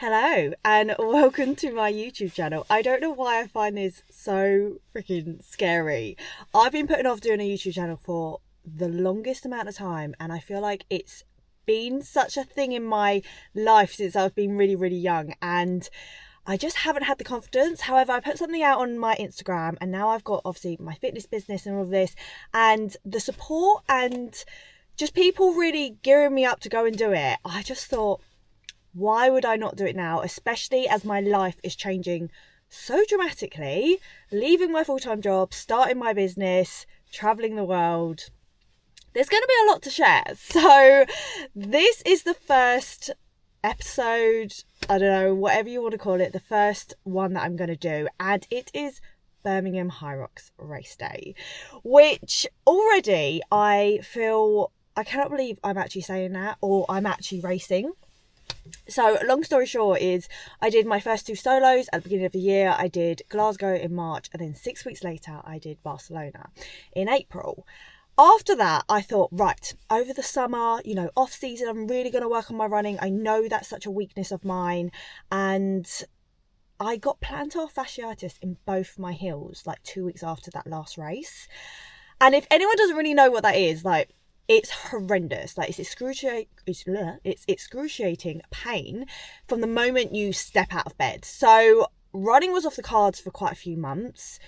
Hello and welcome to my YouTube channel. I don't know why I find this so freaking scary. I've been putting off doing a YouTube channel for the longest amount of time, and I feel like it's been such a thing in my life since I've been really young, and I just haven't had the confidence. However, I put something out on my Instagram, and now I've got obviously my fitness business and all of this, and the support and just people really gearing me up to go and do it. I just thought, why would I not do it now, especially as my life is changing so dramatically, leaving my full-time job, starting my business, traveling the world. There's going to be a lot to share. So this is the first episode, I don't know, whatever you want to call it, the first one that I'm going to do, and it is Birmingham Hyrox race day, which already I cannot believe I'm actually saying that, or I'm actually racing. So long story short is I did my first two solos at the beginning of the year. I did Glasgow in March, and then 6 weeks later I did Barcelona in April. After that, I thought, right, over the summer, off season, I'm really going to work on my running. I know that's such a weakness of mine, and I got plantar fasciitis in both my heels like 2 weeks after that last race. And if anyone doesn't really know what that is, it's horrendous. It's excruciating pain from the moment you step out of bed. So running was off the cards for quite a few months.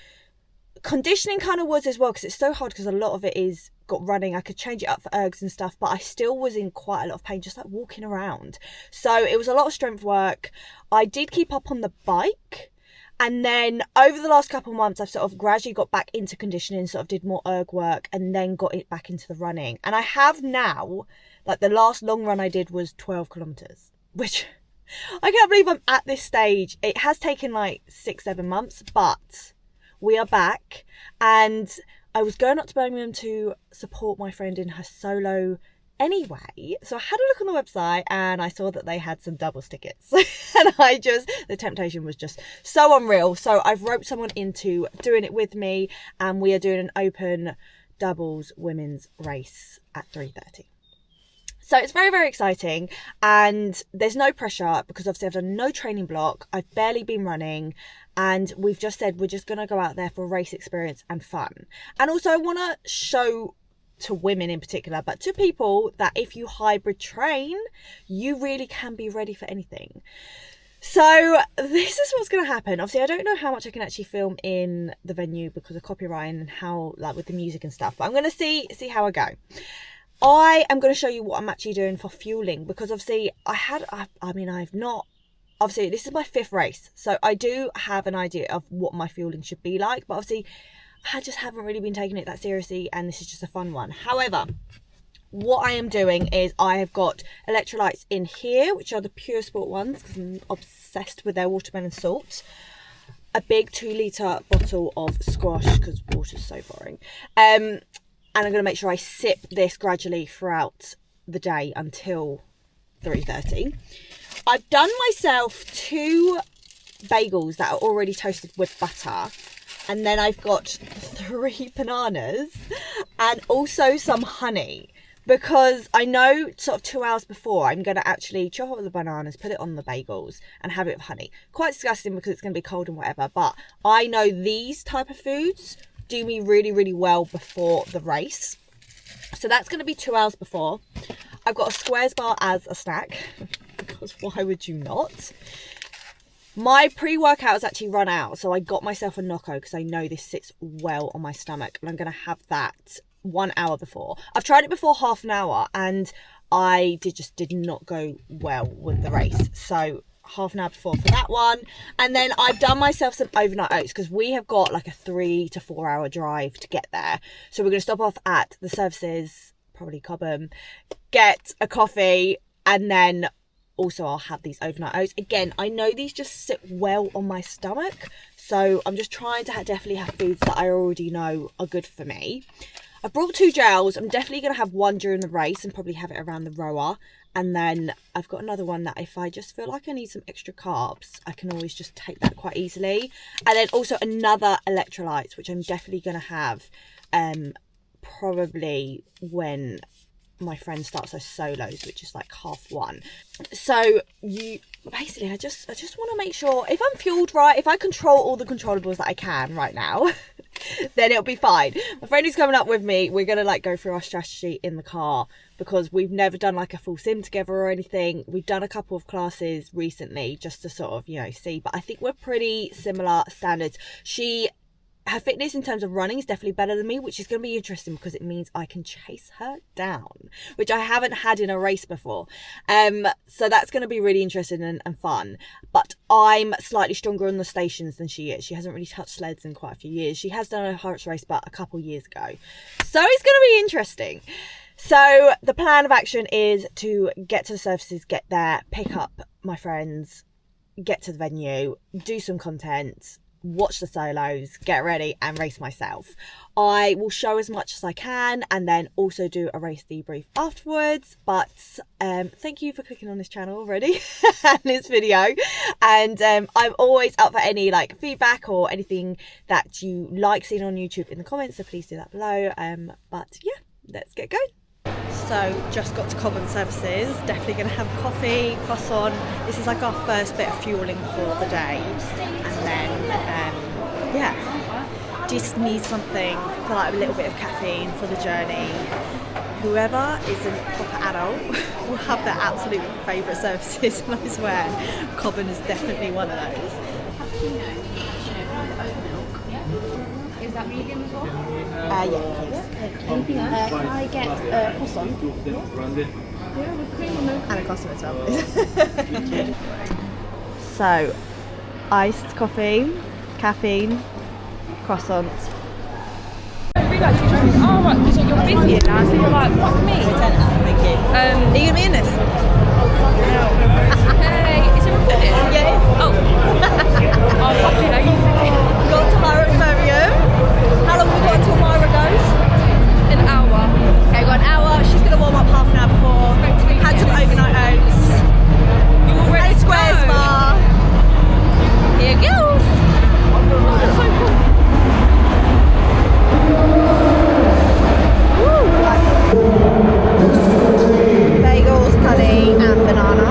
Conditioning kind of was as well, because it's so hard, because a lot of it is got running. I could change it up for ergs and stuff, but I still was in quite a lot of pain just walking around. So it was a lot of strength work. I did keep up on the bike. And then over the last couple of months, I've sort of gradually got back into conditioning, sort of did more erg work, and then got it back into the running. And I have now, the last long run I did was 12 kilometres, which I can't believe I'm at this stage. It has taken 6-7 months, but we are back. And I was going up to Birmingham to support my friend in her solo anyway, so I had a look on the website and I saw that they had some doubles tickets and the temptation was just so unreal. So I've roped someone into doing it with me, and we are doing an open doubles women's race at 3:30. So it's very exciting, and there's no pressure because obviously I've done no training block. I've barely been running, and we've just said we're just going to go out there for race experience and fun. And also I want to show to women in particular, but to people, that if you hybrid train, you really can be ready for anything. So this is what's going to happen. Obviously, I don't know how much I can actually film in the venue because of copyright and how, with the music and stuff, but I'm going to see how I go. I am going to show you what I'm actually doing for fueling, because obviously obviously this is my 5th race, so I do have an idea of what my fueling should be like, but obviously I just haven't really been taking it that seriously, and this is just a fun one. However, what I am doing is I have got electrolytes in here, which are the Pure Sport ones, because I'm obsessed with their watermelon salt. A big 2-litre bottle of squash, because water's so boring. And I'm going to make sure I sip this gradually throughout the day until 3:30. I've done myself 2 bagels that are already toasted with butter. And then I've got 3 bananas and also some honey, because I know sort of 2 hours before I'm going to actually chop up the bananas, put it on the bagels and have it with honey. Quite disgusting because it's going to be cold and whatever, but I know these type of foods do me really well before the race. So that's going to be 2 hours before. I've got a Squares bar as a snack, because why would you not? My pre-workout has actually run out, so I got myself a Nocco because I know this sits well on my stomach, and I'm going to have that 1 hour before. I've tried it before half an hour, and I did not go well with the race. So half an hour before for that one. And then I've done myself some overnight oats, because we have got a 3 to 4 hour drive to get there. So we're going to stop off at the services, probably Cobham, get a coffee, and then also I'll have these overnight oats. Again, I know these just sit well on my stomach, so I'm just trying to definitely have foods that I already know are good for me. I brought 2 gels. I'm definitely going to have one during the race and probably have it around the rower. And then I've got another one that if I just feel like I need some extra carbs, I can always just take that quite easily. And then also another electrolytes, which I'm definitely going to have probably when my friend starts her solos, which is like 1:30. So you basically, I just want to make sure if I'm fueled right, if I control all the controllables that I can right now, then it'll be fine. My friend who's coming up with me, we're gonna like go through our strategy in the car, because we've never done like a full sim together or anything. We've done a couple of classes recently just to sort of, you know, see, but I think we're pretty similar standards. Her fitness in terms of running is definitely better than me, which is going to be interesting because it means I can chase her down, which I haven't had in a race before. So that's going to be really interesting and fun. But I'm slightly stronger on the stations than she is. She hasn't really touched sleds in quite a few years. She has done a Hyrox race, but a couple years ago. So it's going to be interesting. So the plan of action is to get to the surfaces, get there, pick up my friends, get to the venue, do some content, watch the solos, get ready and race myself. I will show as much as I can and then also do a race debrief afterwards. But thank you for clicking on this channel already and this video, and I'm always up for any like feedback or anything that you like seeing on YouTube in the comments, so please do that below. But yeah, let's get going. So just got to Cobham Services, definitely going to have coffee, croissant. This is like our first bit of fueling for the day, and then yeah, just need something for like a little bit of caffeine for the journey. Whoever is a proper adult will have their absolute favourite services, and I swear Cobham is definitely one of those. Is that medium as well? Yeah, please. Anything else? Can I get a croissant? Yeah, with cream or no? And a croissant as well, please. So, iced coffee, caffeine, croissant. Oh, right, because you're busy now, so you're like, fuck me. Thank you. Are you going to be in this? Hey, is it recorded? Yeah. Oh. Oh, fucking hell, you Got to Hyrox Birmingham. How long have we got until Myra goes? an hour. Okay, we've got an hour. She's going to warm up half an hour before. Had some overnight oats. You already And a squares go. bar. Here goes. Oh, that's so cool. Bagels, honey and banana.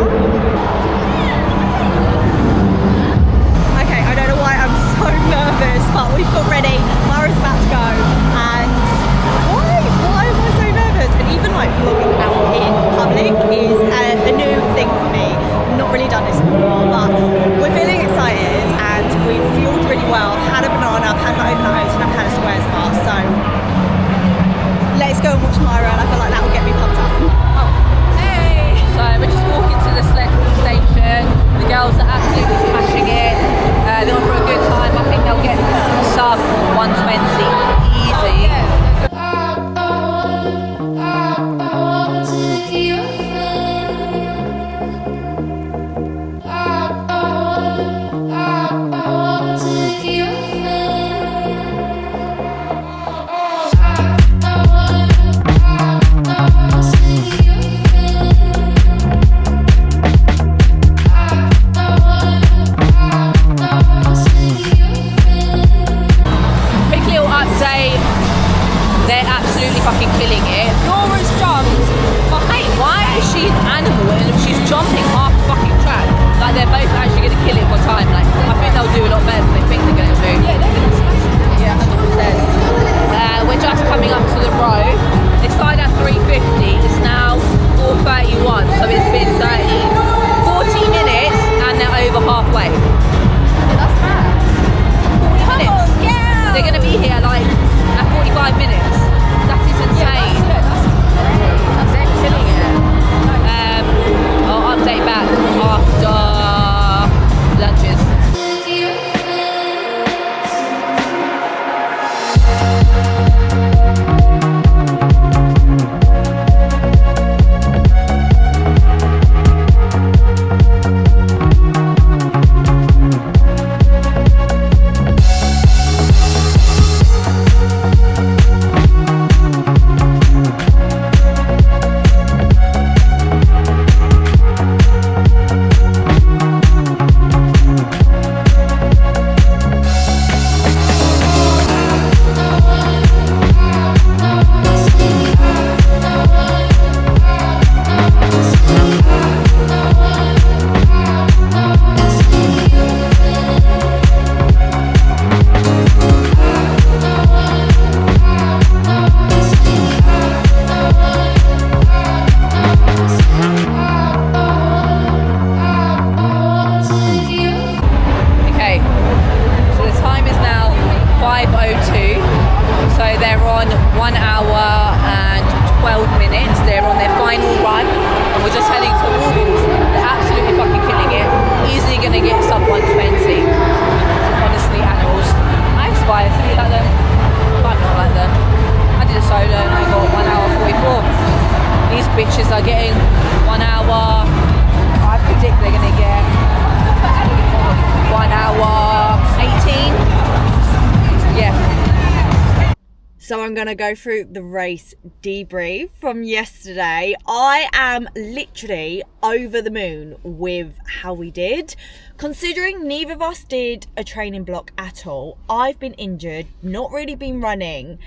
I'm going to go through the race debrief from yesterday. I am literally over the moon with how we did. Considering neither of us did a training block at all, I've been injured, not really been running.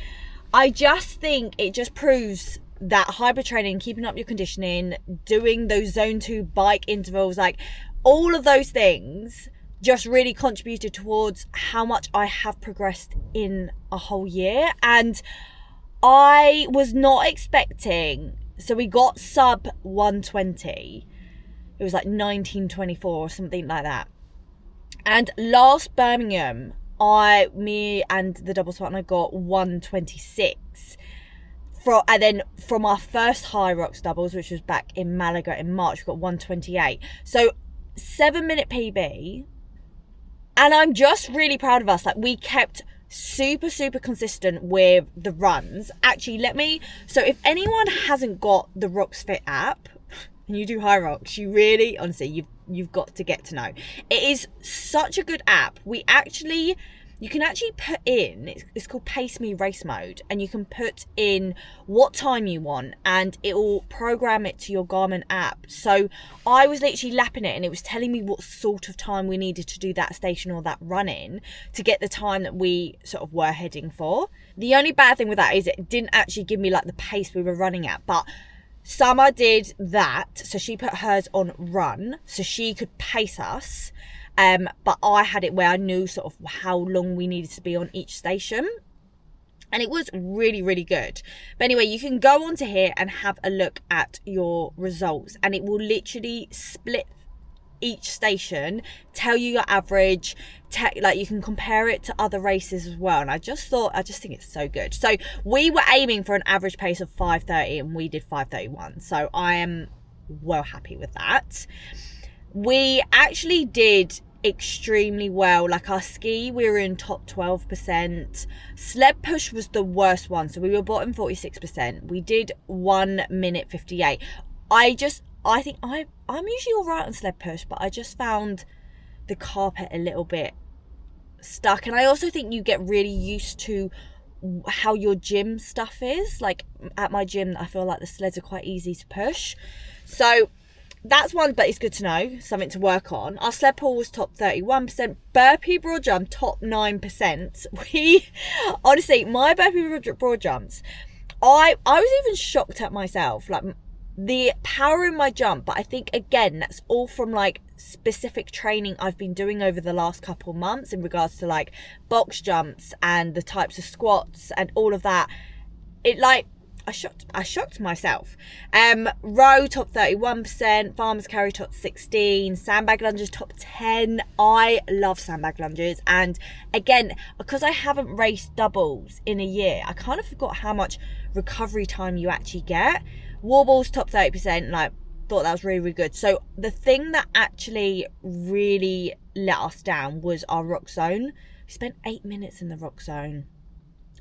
I just think it just proves that hybrid training, keeping up your conditioning, doing those zone 2 bike intervals, like all of those things just really contributed towards how much I have progressed in a whole year. And I was not expecting, so we got sub 120. It was like 1924 or something like that. And last Birmingham, me and the double partner got 126. And then from our first Hyrox doubles, which was back in Malaga in March, we got 128. So 7-minute PB. And I'm just really proud of us. Like, we kept super consistent with the runs. Actually, so if anyone hasn't got the Rox Fit app and you do Hyrox, you really, honestly, you've got to get to know. It is such a good app. You can actually put in, it's called Pace Me Race Mode, and you can put in what time you want and it will program it to your Garmin app. So I was literally lapping it and it was telling me what sort of time we needed to do that station or that run in to get the time that we sort of were heading for. The only bad thing with that is it didn't actually give me like the pace we were running at, but Summer did that. So she put hers on run so she could pace us. But I had it where I knew sort of how long we needed to be on each station. And it was really good. But anyway, you can go onto here and have a look at your results. And it will literally split each station, tell you your average, like you can compare it to other races as well. And I just think it's so good. So we were aiming for an average pace of 5:30 and we did 5:31. So I am well happy with that. We actually did extremely well. Like our ski, we were in top 12%. Sled push was the worst one, so we were bottom 46%. We did 1 minute 58. I think I'm usually all right on sled push, but I just found the carpet a little bit stuck. And I also think you get really used to how your gym stuff is. Like at my gym, I feel like the sleds are quite easy to push. So that's one, but it's good to know, something to work on. Our sled pull was top 31%. Burpee broad jump, top 9%. Honestly, my burpee broad jumps, I was even shocked at myself, like the power in my jump. But I think, again, that's all from like specific training I've been doing over the last couple months in regards to like box jumps and the types of squats and all of that. I shocked myself. Row top 31%, farmers carry top 16, sandbag lunges top 10. I love sandbag lunges, and again, because I haven't raced doubles in a year, I kind of forgot how much recovery time you actually get. Wall balls top 30%, like thought that was really good. So the thing that actually really let us down was our rock zone. We spent 8 minutes in the rock zone,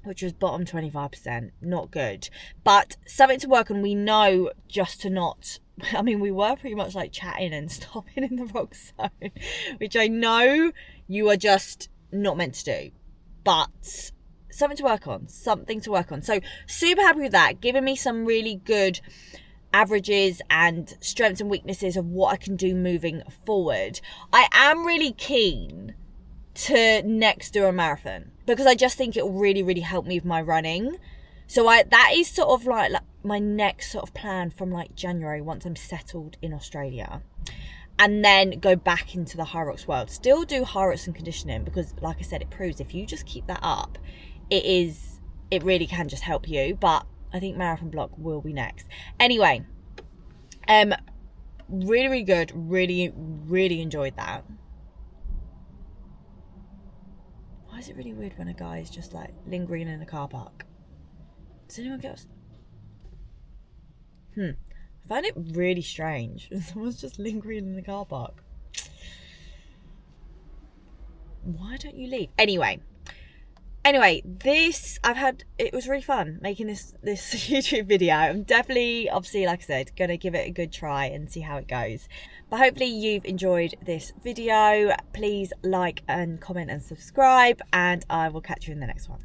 which was bottom 25%. Not good, but something to work on. We know just to not, I mean, we were pretty much like chatting and stopping in the rock zone, which I know you are just not meant to do, but something to work on. So super happy with that, giving me some really good averages and strengths and weaknesses of what I can do moving forward. I am really keen to next do a marathon because I just think it will really help me with my running. So that is sort of like my next sort of plan from like January, once I'm settled in Australia, and then go back into the Hyrox world. Still do Hyrox and conditioning because, like I said, it proves if you just keep that up, it really can just help you. But I think marathon block will be next. Anyway, really good. Really enjoyed that. Why is it really weird when a guy is just like lingering in a car park? Does anyone get us? I find it really strange. Someone's just lingering in the car park. Why don't you leave? Anyway, it was really fun making this YouTube video. I'm definitely, obviously, like I said, gonna give it a good try and see how it goes. But hopefully you've enjoyed this video. Please like and comment and subscribe, and I will catch you in the next one.